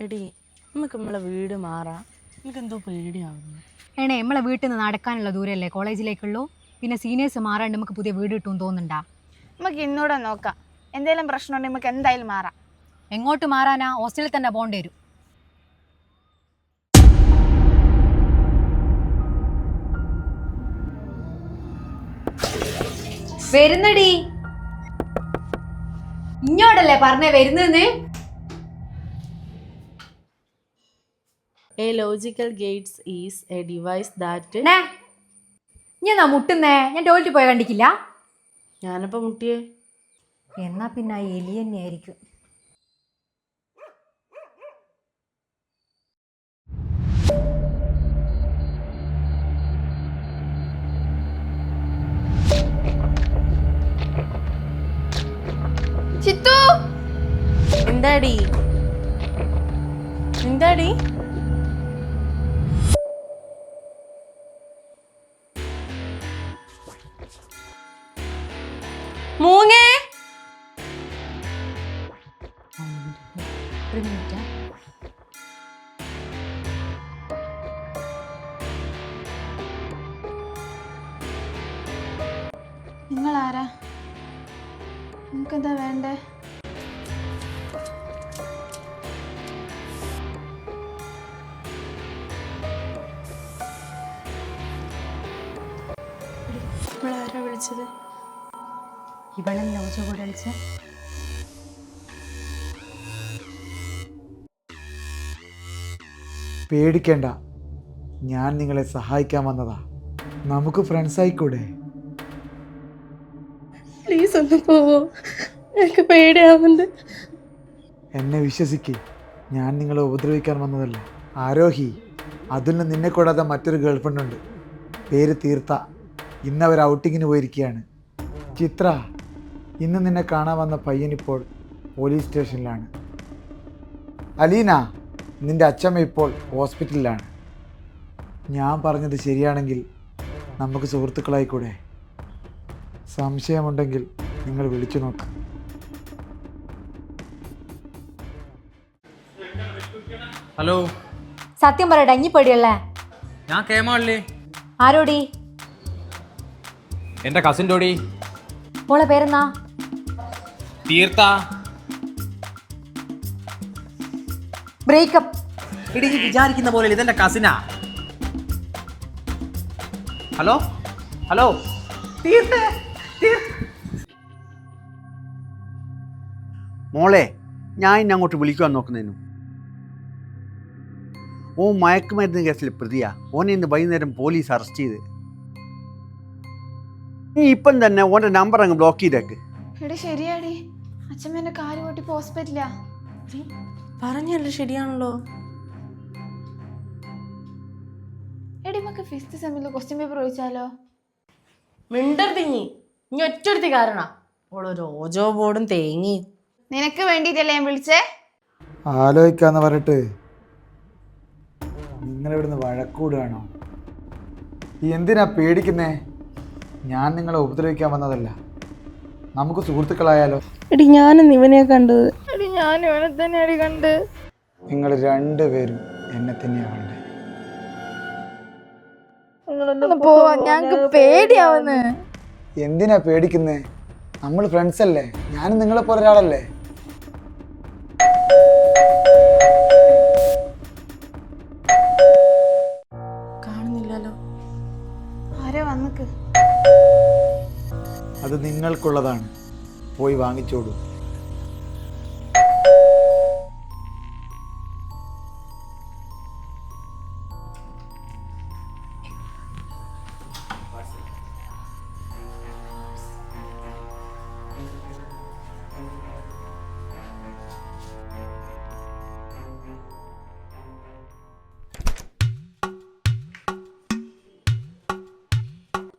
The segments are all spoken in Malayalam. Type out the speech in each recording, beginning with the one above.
എടി നമുക്ക് നമ്മളെ വീട് മാറാം. നമുക്ക് എന്തോ പേടിയാവുന്നു. ഏണേ നമ്മളെ വീട്ടിൽ നിന്ന് നടക്കാനുള്ള ദൂരമല്ലേ കോളേജിലേക്കുള്ളൂ. പിന്നെ സീനിയേഴ്സ് മാറാണ്ട് നമുക്ക് പുതിയ വീട് കിട്ടുമെന്ന് തോന്നുന്നുണ്ടാ? നമുക്ക് ഇന്നൂടെ നോക്കാം. എന്തെങ്കിലും പ്രശ്നമുണ്ടെങ്കിൽ നമുക്ക് എന്തായാലും മാറാം. എങ്ങോട്ട് മാറാനാ? ഹോസ്റ്റലിൽ തന്നെ പോകേണ്ടി വരും. വരുന്നടി, ഇങ്ങോട്ടല്ലേ പറഞ്ഞേ വരുന്നെന്ന്. A logical gates is a device that ഞാൻ മുട്ടുന്നേ, ഞാൻ ടോയ്ലറ്റിൽ പോയ കണ്ടിക്കില്ല. ഞാനപ്പോ മുട്ടിയേ. എന്നാ പിന്നെ ആ എലി തന്നെ ആയിരിക്കും. ചിത്തു, എന്താടി എന്താടി? മൂങ്ങേ, ഒരു മിനിറ്റ്. നിങ്ങൾ ആരാ? നിങ്ങൾക്കെന്താ വേണ്ടേ? ഇവളാരാ വിളിച്ചത്? ഇവളെന്നെ ലോചോ കൂടെ വിളിച്ച്. പേടിക്കേണ്ട, ഞാൻ നിങ്ങളെ സഹായിക്കാൻ വന്നതാ. നമുക്ക് ഫ്രണ്ട്സ് ആയിക്കൂടെ? പ്ലീസ് ഒന്ന് പോവോ, എനിക്ക് പേടിയാവുന്നുണ്ട്. എന്നെ വിശ്വസിക്ക്, ഞാൻ നിങ്ങളെ ഉപദ്രവിക്കാൻ വന്നതല്ല. ആരോഹി, അതിൽ നിന്നെ കൂടാതെ മറ്റൊരു ഗേൾഫ്രണ്ട് ഉണ്ട്, പേര് തീർത്ത. ഇന്നവർ ഔട്ടിങ്ങിന് പോയിരിക്കുകയാണ്. ചിത്ര, ഇന്ന് നിന്നെ കാണാൻ വന്ന പയ്യനിപ്പോൾ പോലീസ് സ്റ്റേഷനിലാണ്. അലീന, നിൻ്റെ അച്ഛമ്മ ഇപ്പോൾ ഹോസ്പിറ്റലിലാണ്. ഞാൻ പറഞ്ഞത് ശരിയാണെങ്കിൽ നമുക്ക് സുഹൃത്തുക്കളായിക്കൂടെ? സംശയമുണ്ടെങ്കിൽ നിങ്ങൾ വിളിച്ചു നോക്ക്. ഹലോ, സത്യം പറയട്ടെ, അഞ്ഞിപ്പടിയല്ലേ? ഞാൻ കേമാളില്ലേ. ആരോടി? എൻ്റെ കസിൻ്റെ ഓടി. മോളെ പേരെന്നാ? തീർത്ത. ബ്രേക്കപ്പ്. ഇടി വിചാരിക്കുന്ന പോലെ ഇതെൻ്റെ കസിനാ. Hello hello, തീർത്തേ. മോളെ, ഞാൻ ഇന്നെ അങ്ങോട്ട് വിളിക്കുവാൻ നോക്കുന്നതിനു. ഓ മയക്കുമരുന്ന് കേസിൽ പ്രതിയാ. ഓനെ ഇന്ന് വൈകുന്നേരം പോലീസ് അറസ്റ്റ് ചെയ്ത്. നീ ഇപ്പം തന്നെ ഓൻ്റെ നമ്പർ അങ്ങ് ബ്ലോക്ക് ചെയ്തേക്ക്. എടി ശരിയാടി, അച്ഛമ്മേന്റെ കാല് പൊട്ടി ഹോസ്പിറ്റലാ. പറഞ്ഞല്ലോ ശരിയാണല്ലോ. എടി നമുക്ക് ഫിഫ്ത്ത് സെമ്മിൽ ക്വസ്റ്റ്യൻ പേപ്പർ ചോദിച്ചാലോ? മിണ്ടർതിങ്ങി, ഇനി ഒറ്റടുത്തി കാരണ ഓളൊരു ഓജോ ബോർഡും തേങ്ങി. നിനക്ക് വേണ്ടിയിട്ടല്ലേ ഞാൻ വിളിച്ചേ? ആലോചിക്കാന്ന് പറഞ്ഞിട്ട് നിങ്ങളിവിടുന്ന് വഴക്കൂടുകയാണോ? എന്തിനാ പേടിക്കുന്നേ? ഞാൻ നിങ്ങളെ ഉപദ്രവിക്കാൻ വന്നതല്ല. നമുക്ക് സുഹൃത്തുക്കളായാലോ? എടി ഞാനും ഇവനെ കണ്ടത്. എടി ഞാൻ ഇവനെ തന്നെയാടി കണ്ട്. നിങ്ങൾ രണ്ടുപേരും എന്നെ തന്നെയാണ് കണ്ടത്. പോവാ, ഞങ്ങക്ക് പേടിയാവുന്നു. എന്തിനാ പേടിക്കുന്നേ? നമ്മൾ ഫ്രണ്ട്സ് അല്ലേ? ഞാനും നിങ്ങളെ പോലെ ഒരാളല്ലേ? കാണുന്നില്ലല്ലോ. ആരോ വന്നിക്ക്. അത് നിങ്ങൾക്കുള്ളതാണ്, പോയി വാങ്ങിച്ചോളൂ.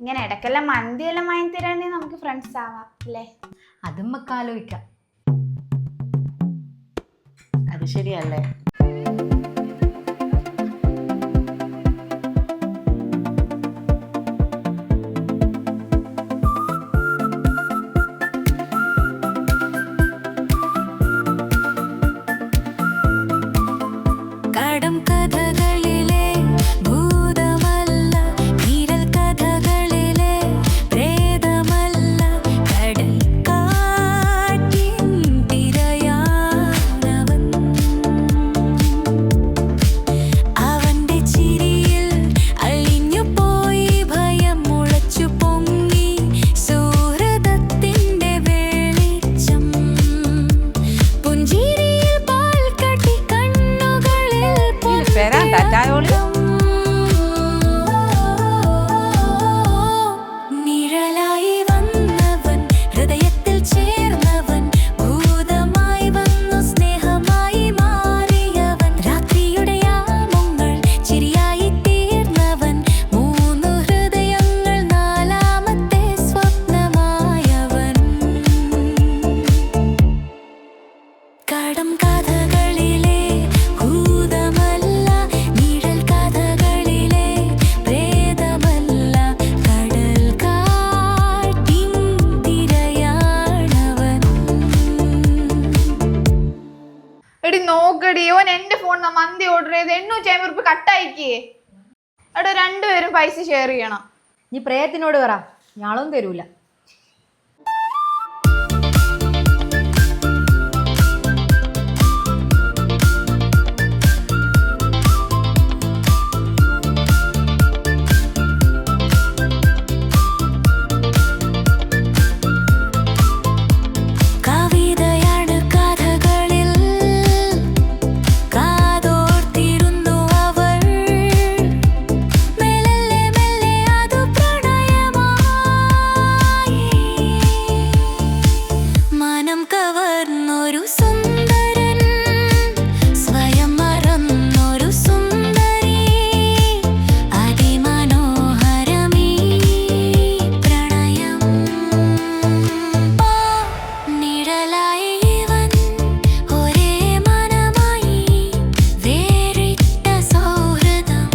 ഇങ്ങനെ ഇടയ്ക്കെല്ലാം മന്തിയെല്ലാം വാങ്ങി തരാണെങ്കിൽ നമുക്ക് ഫ്രണ്ട്സ് ആവാം അല്ലേ? അതും നമുക്ക് ആലോചിക്കാം. അത് ശരിയല്ലേ? കടം കഥകളിലെ ഭൂതമല്ല, വിരൽ കഥകളിലെ പ്രേതമല്ല, കടൽ കാറ്റിൻ തിരയാണവൻ. അവന്റെ ചിരിയിൽ അലിഞ്ഞു പോയി ഭയം മുളച്ചു പൊങ്ങി സൗഹൃദത്തിന്റെ വെളിച്ചം. പുഞ്ചിരിയിൽ പാൽ കട്ടി കണ്ണുകളിൽ നിഴലായി വന്നവൻ, ഹൃദയത്തിൽ ചേർന്നവൻ, ഭൂതമായി വന്നു സ്നേഹമായി മാറിയവൻ. രാത്രിയുടെ യാമങ്ങൾ ചിരിയായി തീർന്നവൻ, മൂന്നു ഹൃദയങ്ങൾ നാലാമത്തെ സ്വപ്നമായവൻ. കടം കഥകളിലെ ഭൂതമല്ല, നിഴൽ കഥകളിലെ പ്രേതമല്ല, കടൽ കാറ്റിൻ തിരയാണവൻ. എടി നോക്കടി, ഓൻ എന്റെ ഫോണിൽ മന്തി ഓർഡർ ചെയ്ത് 850 രൂപ കട്ടായിക്കേ. എടാ രണ്ടുപേരും പൈസ ഷെയർ ചെയ്യണം. നീ പ്രേയത്തിനോട് പറ, ഞാളൊന്നും തരൂല. കവിതയാണ് കഥകളിൽ കാതോർത്തിരുന്നു അവർ. മെല്ലെ മെല്ലെ അതു പ്രണയമായി. മനം കവർന്നൊരു സുന്ദരൻ, സ്വയം മറന്നൊരു സുന്ദരി, അതിമനോഹരമീ പ്രണയം. നിഴലായി ഇവൻ ഒരേ മനമായി വേറിട്ട സൗഹൃദം.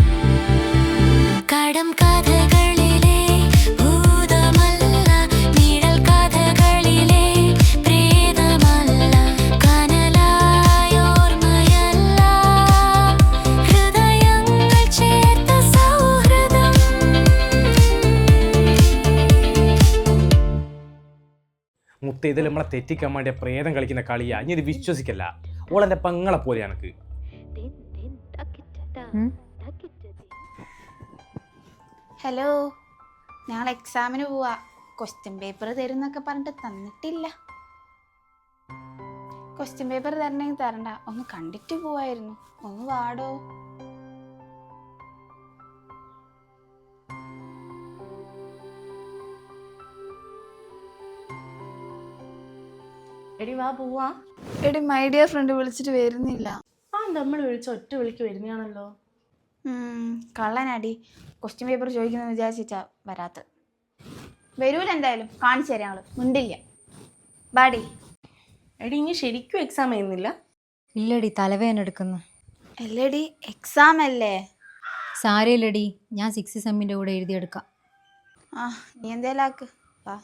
കടം കഥകളിലെ ഭൂതമല്ല, നിഴൽ കഥകളിലെ പ്രേതമല്ല, കനലായോർമ്മയല്ല, ഹൃദയങ്ങൾ ചേർത്ത സൗഹൃദം. മുത്ത ഇതിൽ നമ്മളെ തെറ്റിക്കാൻ വേണ്ടിയ പ്രേതം കളിക്കുന്ന കളിയാ. ഇനി ഇത് വിശ്വസിക്കല്ല. ഓളെന്റെ പെങ്ങളെ പോലെ എനക്ക്. ഹലോ, ഞങ്ങൾ എക്സാമിന് പോവാ. ക്വസ്റ്റ്യൻ പേപ്പർ തരുന്നൊക്കെ പറഞ്ഞിട്ട് തന്നിട്ടില്ല. ക്വസ്റ്റ്യൻ പേപ്പർ തരണമെങ്കിൽ തരണ്ട, ഒന്ന് കണ്ടിട്ട് പോവായിരുന്നു. ഒന്ന് വാടോ. എടി വാ പോവാ. എടി മൈ ഡിയർ ഫ്രണ്ട് വിളിച്ചിട്ട് വരുന്നില്ല. ആ നമ്മൾ വിളിച്ച ഒറ്റ വിളിക്ക് വരുന്നതാണല്ലോ. കള്ളനടി. ക്വസ്റ്റ്യൻ പേപ്പർ ചോദിക്കുന്നത് വിചാരിച്ചിട്ടാ വരാത്ത. വരൂല എന്തായാലും, കാണിച്ചു തരാം. ഞങ്ങള് മുണ്ടില്ല. ബാഡി. എടി ഇനി ശരിക്കും എക്സാം ചെയ്യുന്നില്ല? ഇല്ലടി, തലവേദന എടുക്കുന്നു. അല്ലേടി എക്സാം അല്ലേ? സാരയില്ലടി, ഞാൻ 6 സെമ്മിൻ്റെ കൂടെ എഴുതിയെടുക്കാം. ആ നീ എന്തേലും ആക്ക്. വാ.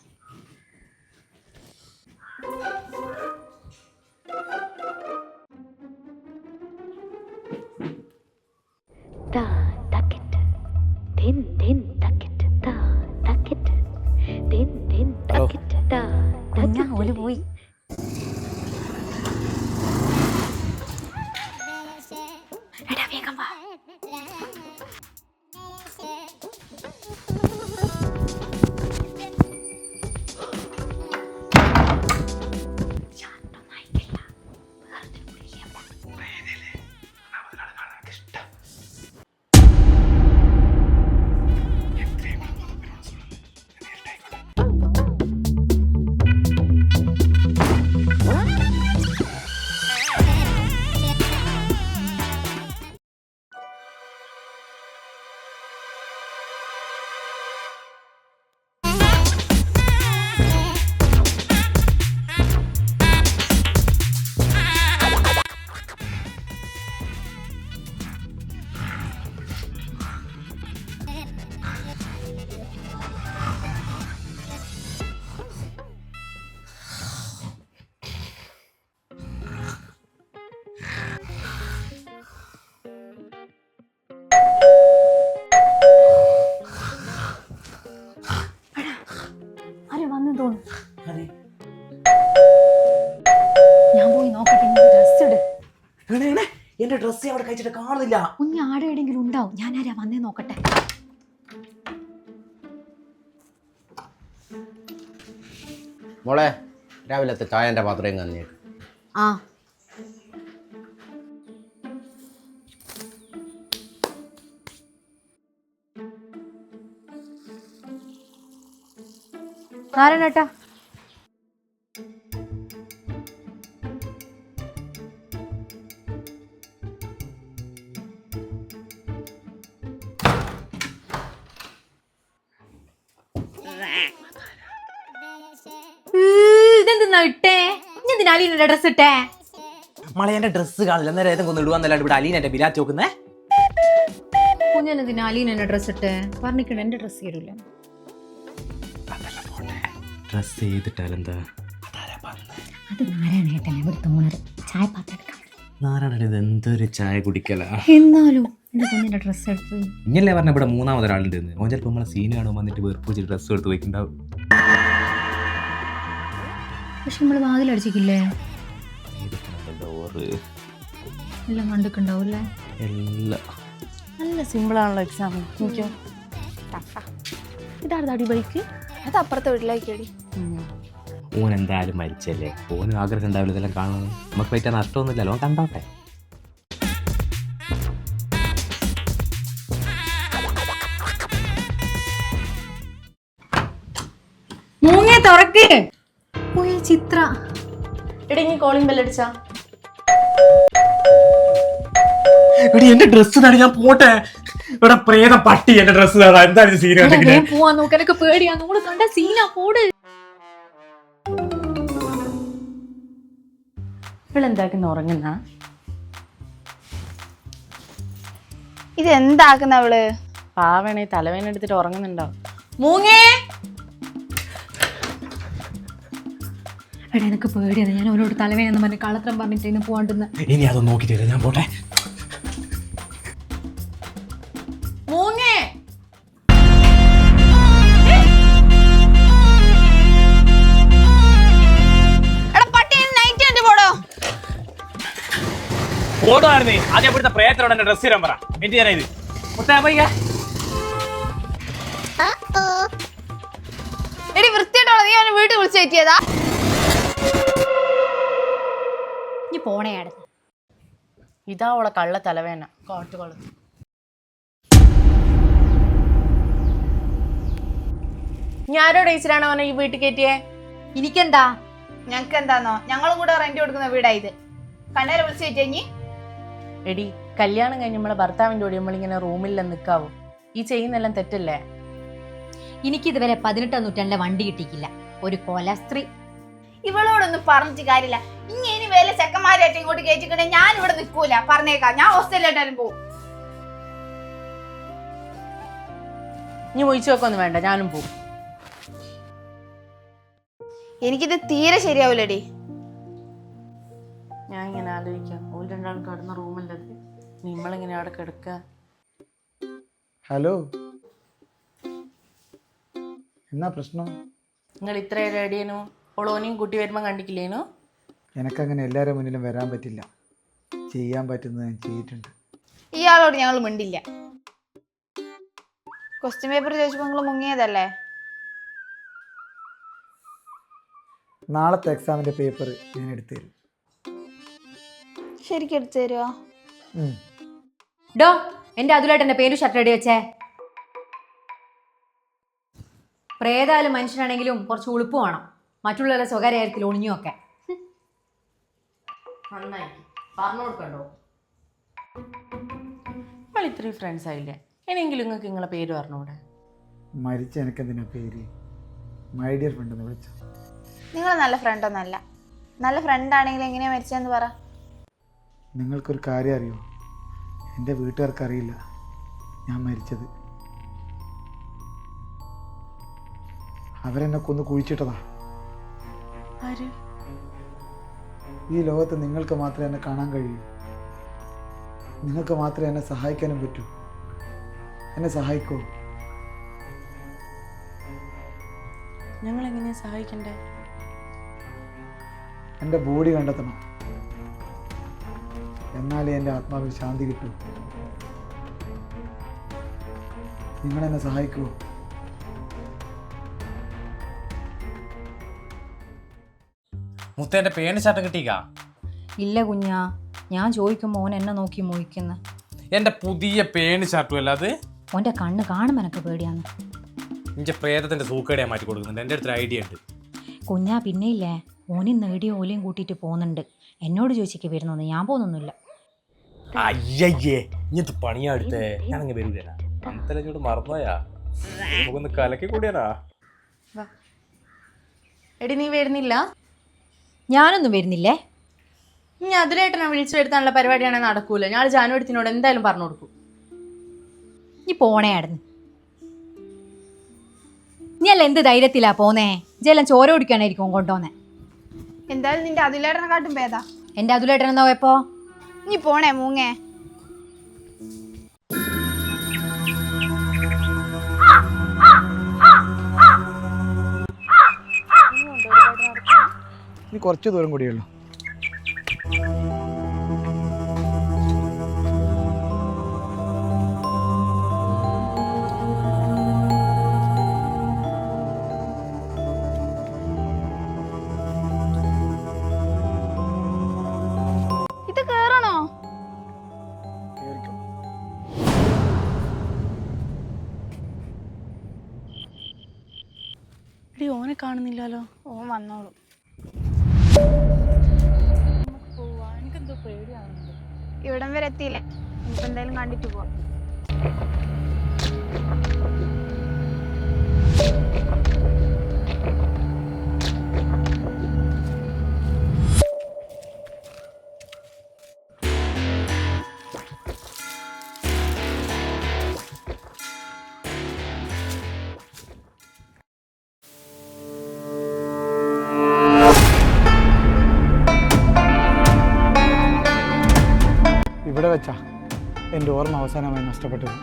Ta takit, din din takit, ta takit, din din takit, ta കുഞ്ഞാ ഓല് പോയി. എടാ വേഗം വാ. എന്റെ ഡ്രസ്സ് അവിടെ കഴിച്ചിട്ട് കാണുന്നില്ല. കുഞ്ഞ് ആടെ എവിടെയെങ്കിലും ഉണ്ടാവും. ഞാൻ ആരാ വന്നേ നോക്കട്ടെ. മോളെ രാവിലത്തെ ചായൻ്റെ പാത്രം തന്നേക്ക്. ആ നാരായണേട്ടാ, ഇതെന്തിനാ ഇട്ടേ? ഞാൻ എന്തിനാ അലീനയുടെ ഡ്രസ് ഇട്ടേ? മളെ എന്റെ ഡ്രസ്സ് കാണില്ല. നേരെ ഏതെങ്കിലും ഒന്ന് ഇടുവാന്നല്ലാണ്ട് ഇവിടെ അലീന എന്റെ ബിരാറ്റ് നോക്കുന്നേ. കുഞ്ഞെന്തിനാ അലീനയുടെ ഡ്രസ് ഇട്ടേ? പറഞ്ഞിട്ടുണ്ട് എന്റെ ഡ്രസ് തരൂല. ഡ്രസ് ചെയ്തിട്ടാലെന്താ? അത് നാരായണേട്ടൻ ഇവിടുത്തെ ഓണർ. ചായ പാത്രം എടുക്കാം. നാരായണ ഇത് എന്തൊരു ചായ കുടിക്കല. എന്നാലും എന്റെ കുഞ്ഞിന്റെ ഡ്രസ് എടുത്ത് ഇങ്ങനല്ലേ പറഞ്ഞ ഇവിടെ മൂന്നാമതൊരാളുണ്ട്. ഓൻ ചിലപ്പോൾ നമ്മളെ സീൻ കാണുമ്പോൾ വന്നിട്ട് വെറുപ്പിച്ച് ഡ്രസ്സ് എടുത്ത് വയ്ക്കുന്നുണ്ടാവും. പക്ഷെ നമ്മള് വാതിലടിച്ചിട്ടില്ലേ? എല്ലാം കണ്ടിട്ടുണ്ടാവൂല്ലേ? എല്ലാം നല്ല സിമ്പിളാണല്ലോ എക്സാം. എനിക്കോ ഇതാരുടെ അടി ബൈക്ക്? അത് അപ്പുറത്തെ വീട്ടിലേക്കടി. ഓൻ എന്തായാലും മരിച്ചല്ലേ. ഓന് ആഗ്രഹം ഉണ്ടാവില്ല ഇതെല്ലാം കാണുന്നത്. നമുക്ക് പറ്റാൻ നഷ്ടമൊന്നുമില്ലല്ലോ. ഓൻ കണ്ടോട്ടെ. മൂങ്ങേ തുറക്ക്. പോയ ചിത്ര. എടി നീ കോളിംഗ് ബെല്ലടിച്ചാ? എന്റെ ഡ്രസ്സ് തടി, ഞാൻ പോട്ടെ. ഇവിടെ പ്രേത പട്ടി എന്റെ ഡ്രസ്സ് തടാ. എന്താണ് സീൻ കണ്ടെങ്കിൽ പോവാൻ നോക്ക്. എനിക്ക് പേടിയാ. നമ്മള് കണ്ട സീനാ. പോട്. ഇവളെന്താക്കുന്ന ഉറങ്ങുന്ന? ഇത് എന്താക്കുന്ന അവള്? പാവണേ തലവേന എടുത്തിട്ട് ഉറങ്ങുന്നുണ്ടാവും. മൂങ്ങേ. എടാ എനിക്ക് പേടിയാണ്. ഞാൻ അവനോട് തലവേനെന്ന് പറഞ്ഞ് കള്ളത്തരം പറഞ്ഞിട്ട് ഇന്ന് പോകണ്ടെന്ന്. ഇനി അതൊന്നും നോക്കിട്ടില്ല, ഞാൻ പോട്ടെ. മൂങ്ങേ എടാ പട്ടി നൈറ്റ് കണ്ടു പോടോ. ഓടുവായിരുന്നേ ആദ്യം ഇവിടുത്തെ പ്രേതത്തോടെ എന്റെ ഡ്രസ്സ് തരാൻ പറ. എന്ത് ചെയ്യാനാ ഇത്? എടി വൃത്തിയായിട്ടോളൂ. നീ അവനെ വീട്ടിൽ വിളിച്ചു കയറ്റിയതാ? നീ പോണേയാട്. ഇതാ അവളെ കള്ള തലവേന. കാട്ടുകൊള്ള. ഞാനോ ടീച്ചറാണോ അവനെ ഈ വീട്ടിൽ കയറ്റിയേ? എനിക്കെന്താ? ഞങ്ങക്ക് എന്താന്നോ, ഞങ്ങളും കൂടെ റെന്റ് കൊടുക്കുന്ന വീടാ ഇത്. കണ്ണേരെ വിളിച്ചു കയറ്റി. എടി കല്യാണം കഴിഞ്ഞ് നമ്മളെ ഭർത്താവിൻ്റെ കൂടെ നമ്മളിങ്ങനെ റൂമിൽ നിൽക്കാവോ? ഈ ചെയ്യുന്നെല്ലാം തെറ്റല്ലേ? എനിക്കിതുവരെ 18ാം നൂറ്റാണ്ടിലെ വണ്ടി കിട്ടിയിട്ടില്ല. ഒരു കൊല സ്ത്രീ. ഇവളോടൊന്നും പറഞ്ഞിട്ട് കാര്യമില്ല. ഇനി വേല ചെക്കന്മാരായിട്ട് ഇങ്ങോട്ട് കയറ്റിക്കണേ ഞാൻ ഇവിടെ നിൽക്കൂല. പറഞ്ഞേക്കാം, ഞാൻ ഹോസ്റ്റലിലായിട്ടാലും പോവും. നീ ഒഴിച്ചു വെക്കൊന്നും വേണ്ട, ഞാനും പോവും. എനിക്കിത് തീരെ ശരിയാവൂലടി. ഞാൻ ഇങ്ങനെ ആലോചിക്കാം, ഓൾ രണ്ടാളും കിടന്ന റൂമല്ലത്, നിമ്മളിങ്ങനെ അവിടെ കിടക്കുക. ഹലോ, എന്നാ പ്രശ്നം? നിങ്ങൾ ഇത്ര റെഡിയേനു? ഓളോനെയും കുട്ടി വരുമ്പോൾ കണ്ടിക്കില്ലേനു? എനിക്കങ്ങനെ എല്ലാവരുടെ മുന്നിലും വരാൻ പറ്റില്ല. ചെയ്യാൻ പറ്റുന്നത് ഞാൻ ചെയ്തിട്ടുണ്ട്. ഇയാളോട് ഞങ്ങൾ മിണ്ടില്ല. ക്വസ്റ്റ്യൻ പേപ്പർ ചോദിച്ചപ്പോൾ നിങ്ങൾ മുങ്ങിയതല്ലേ? നാളത്തെ എക്സാമിൻ്റെ പേപ്പർ ഞാൻ എടുത്തു തരും. ശരിക്കും എടുത്തു തരുമോ? ഡോ എന്റെ അതുലായിട്ട് പേര് ഷർട്ട് റെഡി വെച്ചേ. പ്രേതായാലും മനുഷ്യനാണെങ്കിലും കുറച്ച് ഉളുപ്പ് വേണം. മറ്റുള്ളവരെ സ്വകാര്യത്തിൽ ഒളിഞ്ഞുമൊക്കെ. നന്നായി പറഞ്ഞു കൊടുക്കണ്ടോ? നിങ്ങൾ ഇത്രയും ഫ്രണ്ട്സ് ആയില്ലേ, ഇനിയെങ്കിലും നിങ്ങൾക്ക് നിങ്ങളെ പേര് പറഞ്ഞൂടെ? മരിച്ച എനിക്കെന്തിനാ പേര്? മൈ ഡിയർ ഫ്രണ്ട് എന്ന് വിളിച്ചു. നിങ്ങൾ നല്ല ഫ്രണ്ടൊന്നല്ല. നല്ല ഫ്രണ്ട് ആണെങ്കിൽ എങ്ങനെയാ മരിച്ചതെന്ന് പറ. നിങ്ങൾക്കൊരു കാര്യം അറിയോ? എൻ്റെ വീട്ടുകാർക്ക് അറിയില്ല ഞാൻ മരിച്ചത്. അവരെന്നെ കൊന്ന് കുഴിച്ചിട്ടതാ. ആര്? ഈ ലോകത്ത് നിങ്ങൾക്ക് മാത്രമേ എന്നെ കാണാൻ കഴിയൂ. നിങ്ങൾക്ക് മാത്രമേ എന്നെ സഹായിക്കാനും പറ്റൂ. എന്നെ സഹായിക്കൂ. ഞങ്ങൾ എങ്ങനെയാ സഹായിക്കണ്ടേ? എൻ്റെ ബോഡി കണ്ടെത്തണം. എന്നാലേ എൻ്റെ ആത്മാവിൽ ശാന്തി കിട്ടൂ. നിങ്ങളെന്നെ സഹായിക്കൂ. മുത്തേൻ്റെ പേന് ഷർട്ട് കിട്ടിക്കാ? ഇല്ല കുഞ്ഞാ, ഞാൻ ചോദിക്കുമ്പോൾ ഓൻ എന്നെ നോക്കി മോഹിക്കുന്ന. എൻ്റെ പുതിയ പേന് ഷർട്ടും അല്ല അത്. ഓൻ്റെ കണ്ണ് കാണുമ്പോൾ എനിക്ക് പേടിയാണ്. എൻ്റെ പ്രേതത്തിൻ്റെ സൂക്കേടിയാ മാറ്റി കൊടുക്കുന്നുണ്ട്. എൻ്റെ അടുത്തൊരു ഐഡിയ ഉണ്ട്. കുഞ്ഞാ പിന്നെ ഇല്ലേ, ഓന് നേടിയ ഓലയും കൂട്ടിയിട്ട് പോകുന്നുണ്ട്. എന്നോട് ചോദിച്ചിക്ക് വരുന്നൊന്നും ഞാൻ പോകുന്നൊന്നുമില്ല. അയ്യയ്യേ, ഇങ്ങനത്തെ പണിയാ എടുത്തേ. ഞാനങ്ങ് വരൂല. അന്നത്തെ ചൂട് മറന്നുപോയാ. നമുക്കൊന്ന് കലക്കി കൂടിയാനാ. എടി നീ വരുന്നില്ല? ഞാനൊന്നും വരുന്നില്ലേ. ഇനി അതിലേട്ടനെ വിളിച്ചു വരുത്താനുള്ള പരിപാടിയാണെങ്കിൽ നടക്കൂല. ഞാൻ ജാനുവടുത്തിനോട് എന്തായാലും പറഞ്ഞു കൊടുക്കും. നീ പോണേ ആടുന്ന്. നീ അല്ല എന്ത് ധൈര്യത്തിലാ പോന്നേ? ഇതെല്ലാം ചോര കുടിക്കാനായിരിക്കും കൊണ്ടുപോന്നേ. എന്തായാലും നിന്റെ അതിലേട്ടനെക്കാട്ടും ഭേദാ. എൻ്റെ അതുലേട്ടൻ എന്നാ പോയപ്പോ? നീ പോണേ മൂങ്ങേ. ഇനി കുറച്ച് ദൂരം കൂടിയുള്ളൂ. ഇത് കേറണോ? കേറിക്കോ. എടി ഓനെ കാണുന്നില്ലല്ലോ. ഓൻ വന്നോളൂ. എനിക്കെന്തോ പേടിയാവുന്നുണ്ട്. ഇവിടം വരെ എത്തിയില്ലേ, ഇനിയിപ്പോ എന്തായാലും കണ്ടിട്ട് പോവാം. ഇവിടെ വെച്ചാ എൻ്റെ ഓർമ്മ അവസാനമായി നഷ്ടപ്പെട്ടത്.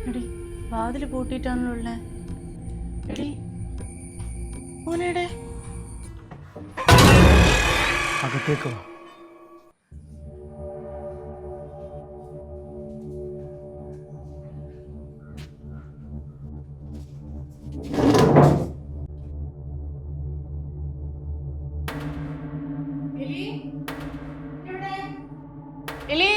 എടി വാതിൽ പൂട്ടിയിട്ടാണല്ലോ ഉള്ളേ. എടി ഓനെടെ അകത്തേക്ക് വാ. എലി,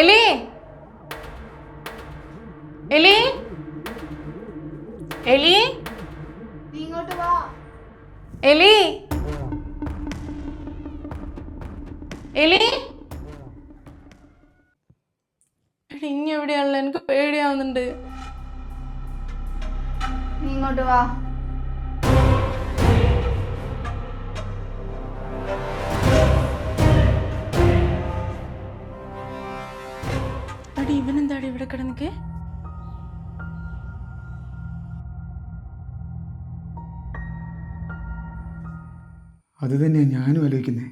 എലി, എലി, എലി, നീ ഇങ്ങോട്ട് വാ. എലി, എലി. എടി ഇനി എവിടെയാണല്ലോ? എനിക്ക് പേടിയാവുന്നുണ്ട്. നീ ഇങ്ങോട്ട് വാ. എടി ഇവനെന്താടി ഇവിടെ കിടന്നിക്ക്? അത് തന്നെയാണ് ഞാനും ആലോചിക്കുന്നത്.